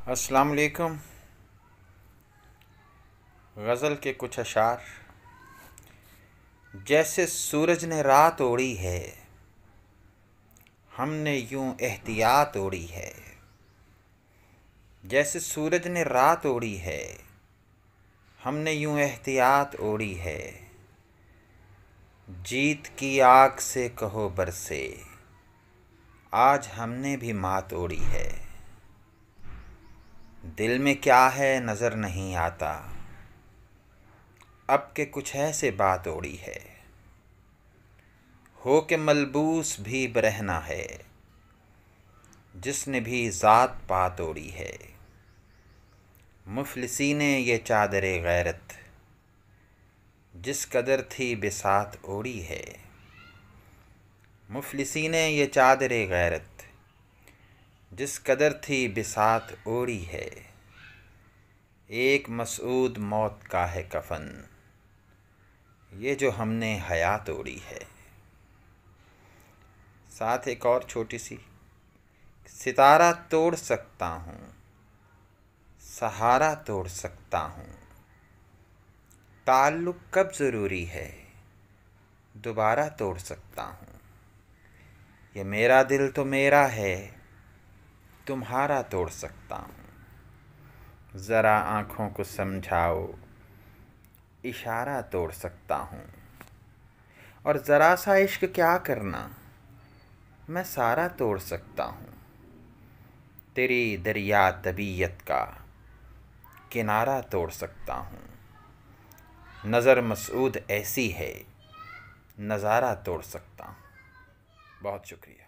अस्सलाम वालेकुम। गज़ल के कुछ अशार। जैसे सूरज ने रात ओढ़ी है, हमने यूं एहतियात ओढ़ी है। जैसे सूरज ने रात ओढ़ी है, हमने यूं एहतियात ओढ़ी है। जीत की आग से कहो बरसे, आज हमने भी मात ओढ़ी है। दिल में क्या है नज़र नहीं आता, अब के कुछ ऐसे बात ओढ़ी है। हो के मलबूस भी बरहना है, जिसने भी ज़ात पात ओढ़ी है। मुफलिसी ने ये चादरे गैरत, जिस कदर थी बिसात ओढ़ी है। मुफलिसी ने ये चादरे गैरत, जिस कदर थी बिसात ओढ़ी है। एक मसऊद मौत का है कफन, ये जो हमने हयात ओढ़ी है। साथ एक और छोटी सी। सितारा तोड़ सकता हूँ, सहारा तोड़ सकता हूँ, ताल्लुक़ कब ज़रूरी है, दोबारा तोड़ सकता हूँ। ये मेरा दिल तो मेरा है, तुम्हारा तोड़ सकता हूँ। ज़रा आँखों को समझाओ, इशारा तोड़ सकता हूँ। और ज़रा सा इश्क क्या करना, मैं सारा तोड़ सकता हूँ। तेरी दरिया तबीयत का किनारा तोड़ सकता हूँ। नज़र मसऊद ऐसी है, नज़ारा तोड़ सकता हूँ। बहुत शुक्रिया।